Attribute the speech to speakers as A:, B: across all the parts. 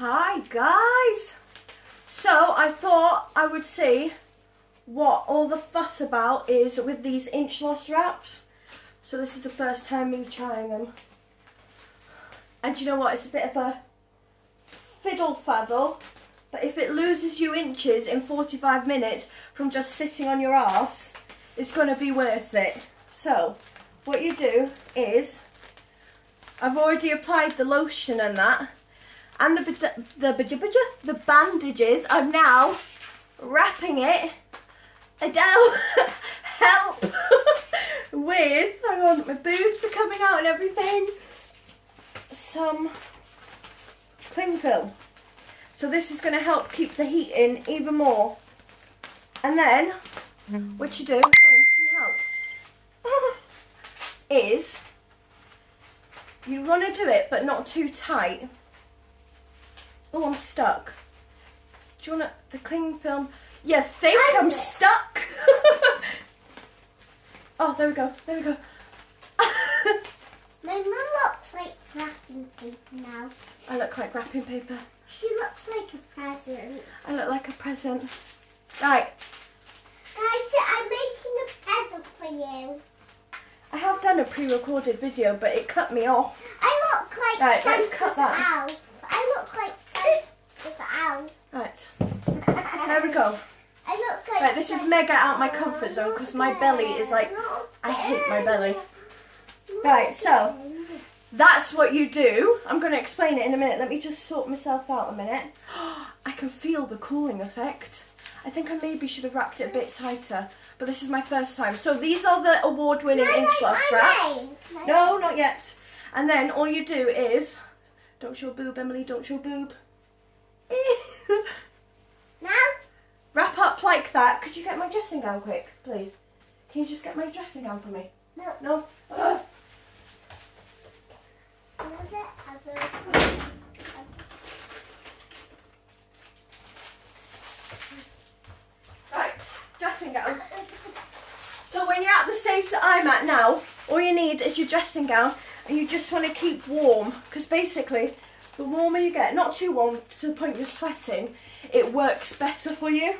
A: Hi guys! So I thought I would see what all the fuss about is with these inch loss wraps. So this is the first time me trying them. And you know what, it's a bit of a fiddle faddle, but if it loses you inches in 45 minutes from just sitting on your arse, it's going to be worth it. So what you do is, I've already applied the lotion and that, and the bandages. I'm now wrapping it, Adele, help, with, hang on, my boobs are coming out and everything, some cling film. So this is going to help keep the heat in even more. And then, what you do, Ames, can you help? Is, you want to do it but not too tight. Oh, I'm stuck. Do you want the cling film? You think I'm stuck? Oh, there we go, there we go.
B: My mum looks like wrapping paper now.
A: I look like wrapping paper.
B: She looks like a present.
A: I look like a present. Right.
B: Guys, I'm making a present for you.
A: I have done a pre-recorded video, but it cut me off.
B: I look like
A: right, let's cut that.
B: Owl. I look like Santa's owl.
A: Right. There we go.
B: I look like
A: right, this is mega out my comfort zone because my belly is like, I hate my belly. Right, so that's what you do. I'm going to explain it in a minute. Let me just sort myself out a minute. I can feel the cooling effect. I think I maybe should have wrapped it a bit tighter, but this is my first time. So these are the award-winning inch loss wraps. No, not yet. And then all you do is, don't show boob, Emily, don't show boob.
B: Now?
A: Wrap up like that. Could you get my dressing gown quick, please? Can you just get my dressing gown for me?
B: No.
A: No? Right, dressing gown. So when you're at the stage that I'm at now, all you need is your dressing gown, and you just want to keep warm, because basically the warmer you get, not too warm to the point you're sweating, it works better for you.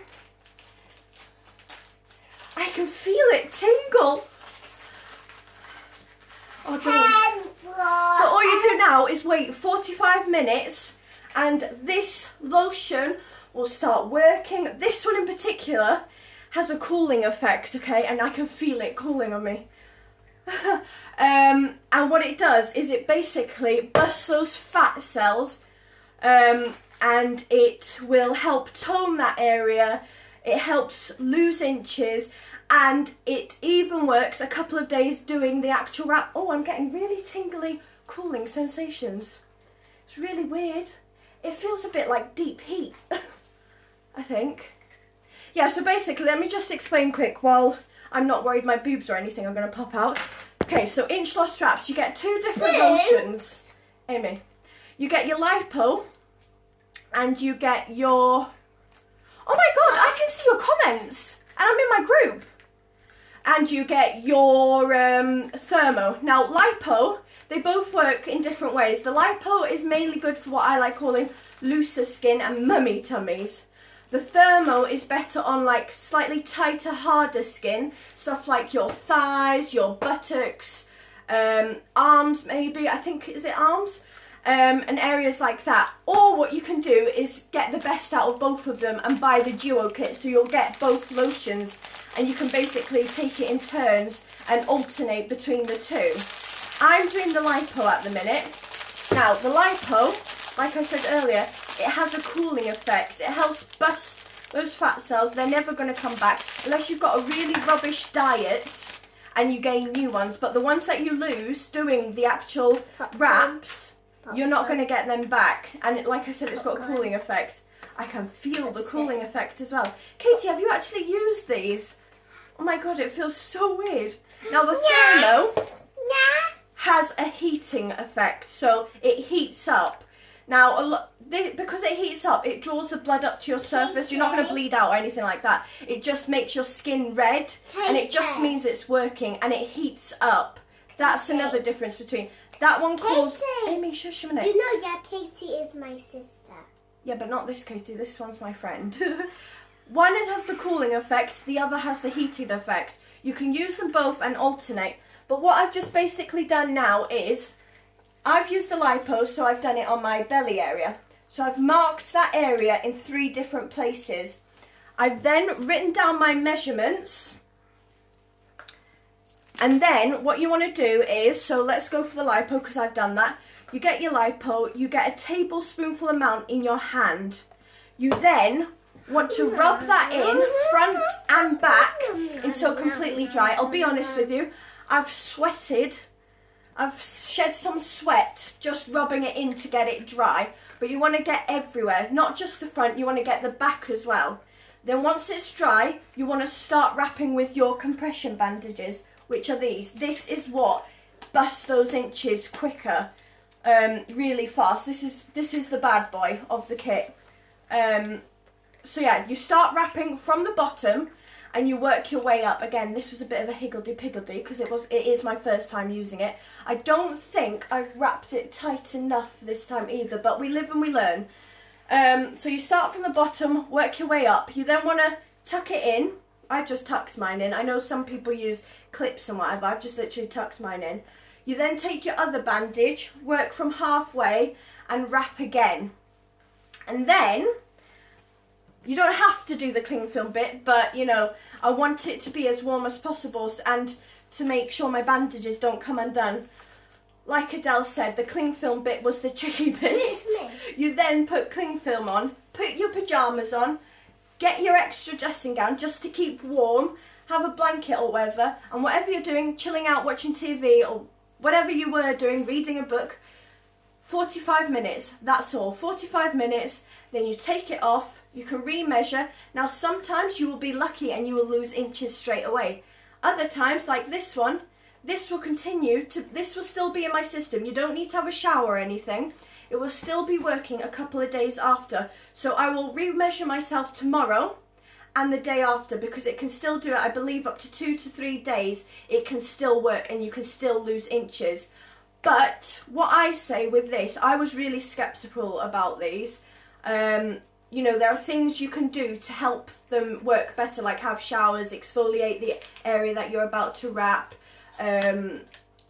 A: I can feel it tingle. Oh, so all you do now is wait 45 minutes and this lotion will start working. This one in particular has a cooling effect, okay, and I can feel it cooling on me. And what it does is it basically busts those fat cells, and it will help tone that area. It helps lose inches, and it even works a couple of days doing the actual wrap. Oh, I'm getting really tingly cooling sensations. It's really weird. It feels a bit like deep heat, I think. Yeah, so basically, let me just explain quick while I'm not worried my boobs or anything are going to pop out. Okay, so inch loss wraps, you get two different lotions. Amy, you get your Lipo and you get your... Oh my god, I can see your comments and I'm in my group. And you get your thermo. Now, Lipo, they both work in different ways. The Lipo is mainly good for what I like calling looser skin and mummy tummies. The thermo is better on like slightly tighter, harder skin. Stuff like your thighs, your buttocks, arms maybe. I think, is it arms? And areas like that. Or what you can do is get the best out of both of them and buy the duo kit. So you'll get both lotions and you can basically take it in turns and alternate between the two. I'm doing the Lipo at the minute. Now the Lipo, like I said earlier, it has a cooling effect. It helps bust those fat cells. They're never going to come back unless you've got a really rubbish diet and you gain new ones. But the ones that you lose doing the actual wraps, you're not going to get them back. And like I said, it's got a cooling effect. I can feel the cooling effect as well. Katie, have you actually used these? Oh my god, it feels so weird. Now the thermo has a heating effect, so it heats up. Now, because it heats up, it draws the blood up to your surface. You're not going to bleed out or anything like that. It just makes your skin red, and it just means it's working, and it heats up. That's another difference between That one calls...
B: Katie.
A: Amy, shush a minute.
B: You know, yeah, Katie is my sister.
A: Yeah, but not this Katie. This one's my friend. One has the cooling effect, the other has the heating effect. You can use them both and alternate. But what I've just basically done now is, I've used the Lipo, so I've done it on my belly area. So I've marked that area in 3 different places. I've then written down my measurements. And then what you want to do is, so let's go for the Lipo because I've done that. You get your Lipo, you get a tablespoonful amount in your hand. You then want to rub that in front and back until completely dry. I'll be honest with you, I've sweated. I've shed some sweat just rubbing it in to get it dry. But you want to get everywhere, not just the front, you want to get the back as well. Then once it's dry, you want to start wrapping with your compression bandages, which are these. This is what busts those inches quicker, really fast. This is the bad boy of the kit. So yeah, you start wrapping from the bottom and you work your way up. Again, this was a bit of a higgledy-piggledy because it is my first time using it. I don't think I've wrapped it tight enough this time either, but we live and we learn. So you start from the bottom, work your way up. You then want to tuck it in. I've just tucked mine in. I know some people use clips and whatever. I've just literally tucked mine in. You then take your other bandage, work from halfway and wrap again. And then... you don't have to do the cling film bit, but, you know, I want it to be as warm as possible and to make sure my bandages don't come undone. Like Adele said, the cling film bit was the tricky bit. You then put cling film on, put your pyjamas on, get your extra dressing gown just to keep warm, have a blanket or whatever, and whatever you're doing, chilling out, watching TV, or whatever you were doing, reading a book, 45 minutes, that's all. 45 minutes, then you take it off. You can remeasure. Now sometimes you will be lucky and you will lose inches straight away. Other times, like this one, this will still be in my system. You don't need to have a shower or anything. It will still be working a couple of days after. So I will remeasure myself tomorrow and the day after because it can still do it, I believe, up to 2 to 3 days. It can still work and you can still lose inches. But what I say with this, I was really sceptical about these. You know, there are things you can do to help them work better, like have showers, exfoliate the area that you're about to wrap,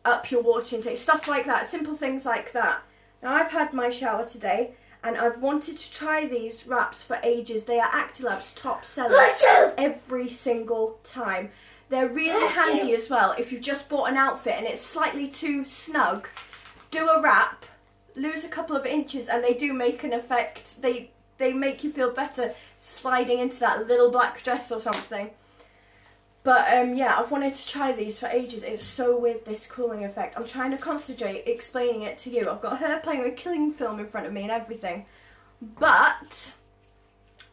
A: up your water intake, stuff like that, simple things like that. Now, I've had my shower today, and I've wanted to try these wraps for ages. They are Actilab's top sellers every single time. They're really handy as well. If you've just bought an outfit and it's slightly too snug, do a wrap, lose a couple of inches, and they do make an effect. They make you feel better sliding into that little black dress or something. But yeah, I've wanted to try these for ages. It's so weird, this cooling effect. I'm trying to concentrate explaining it to you. I've got her playing with cling film in front of me and everything. But,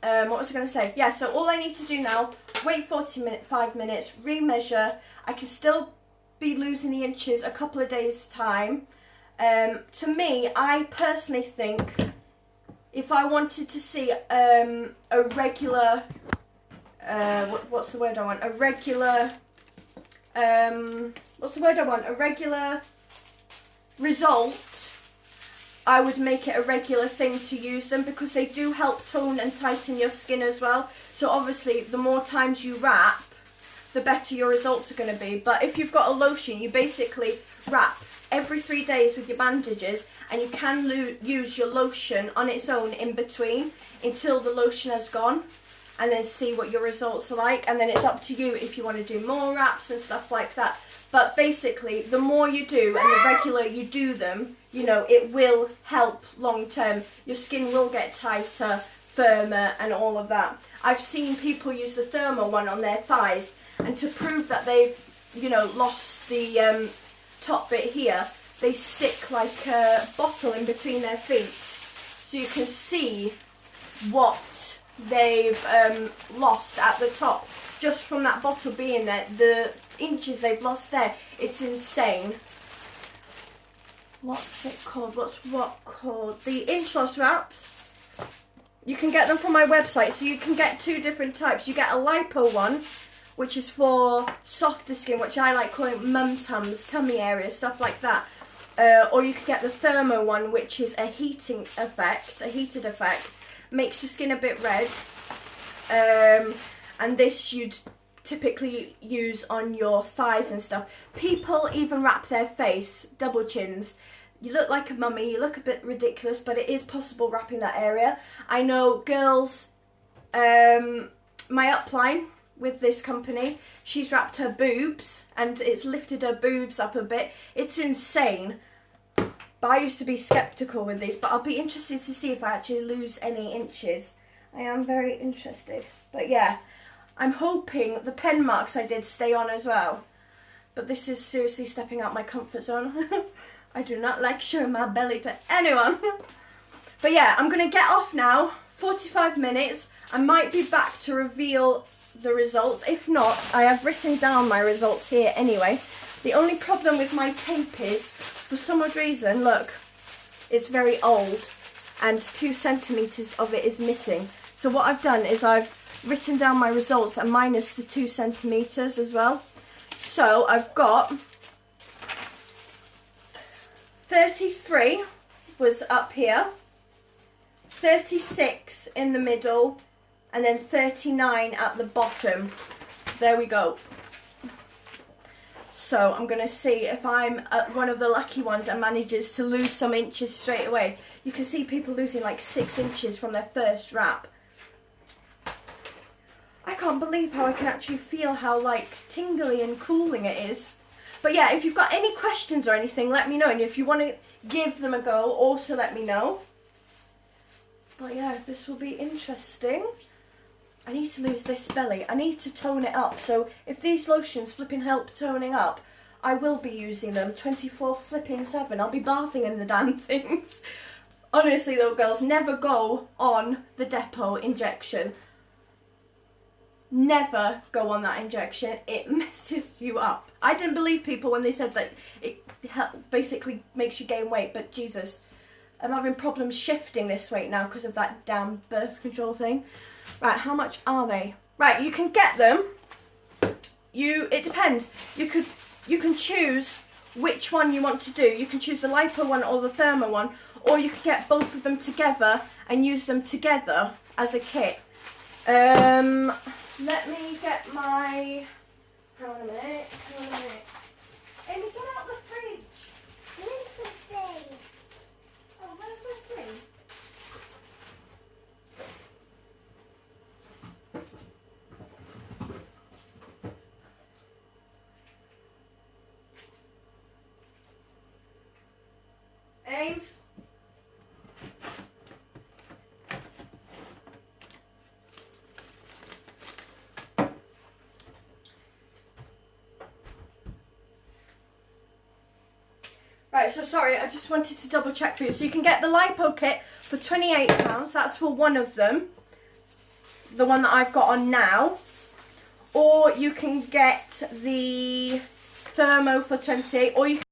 A: what was I going to say? Yeah, so all I need to do now, wait 5 minutes, remeasure. I can still be losing the inches a couple of days' time. To me, I personally think... if I wanted to see a regular, what's the word I want? A regular result, I would make it a regular thing to use them because they do help tone and tighten your skin as well. So obviously, the more times you wrap, the better your results are going to be. But if you've got a lotion, you basically wrap every 3 days with your bandages, and you can use your lotion on its own in between until the lotion has gone, and then see what your results are like. And then it's up to you if you want to do more wraps and stuff like that. But basically, the more you do and the regular you do them, you know, it will help long term. Your skin will get tighter, firmer, and all of that. I've seen people use the thermo one on their thighs, and to prove that they've, you know, lost the top bit here, they stick like a bottle in between their feet so you can see what they've lost at the top just from that bottle being there. The inches they've lost there, it's insane. What's it called? The inch loss wraps. You can get them from my website, so you can get 2 different types. You get a Lipo one, which is for softer skin, which I like calling mum tums, tummy area, stuff like that. or you could get the thermo one, which is a heated effect, makes your skin a bit red. And this you'd typically use on your thighs and stuff. People even wrap their face, double chins. You look like a mummy, you look a bit ridiculous, but it is possible wrapping that area. I know girls, my upline with this company, she's wrapped her boobs and it's lifted her boobs up a bit. It's insane. But I used to be sceptical with these, but I'll be interested to see if I actually lose any inches. I am very interested. But yeah, I'm hoping the pen marks I did stay on as well. But this is seriously stepping out my comfort zone. I do not like showing my belly to anyone. But yeah, I'm going to get off now. 45 minutes. I might be back to reveal the results. If not, I have written down my results here anyway. The only problem with my tape is, for some odd reason, look, it's very old and 2 centimetres of it is missing. So what I've done is I've written down my results and minus the 2 centimetres as well. So I've got 33 was up here, 36 in the middle, and then 39 at the bottom. There we go. So I'm going to see if I'm one of the lucky ones that manages to lose some inches straight away. You can see people losing like 6 inches from their first wrap. I can't believe how I can actually feel how like tingly and cooling it is. But yeah, if you've got any questions or anything, let me know. And if you want to give them a go, also let me know. But yeah, this will be interesting. I need to lose this belly. I need to tone it up. So if these lotions flipping help toning up, I will be using them 24/7. I'll be bathing in the damn things. Honestly though, girls, never go on the depot injection. Never go on that injection. It messes you up. I didn't believe people when they said that it basically makes you gain weight, but Jesus, I'm having problems shifting this weight now because of that damn birth control thing. Right, how much are they? Right, you can get them. It depends. You can choose which one you want to do. You can choose the Lipo one or the thermo one, or you can get both of them together and use them together as a kit. Let me get my... Hang on a minute. Amy, get out the fridge.
B: Where's the thing?
A: Oh, where's my thing? Ames? Right, so sorry, I just wanted to double check for you. So you can get the Lipo kit for £28, that's for one of them, the one that I've got on now. Or you can get the thermo for 28, or you can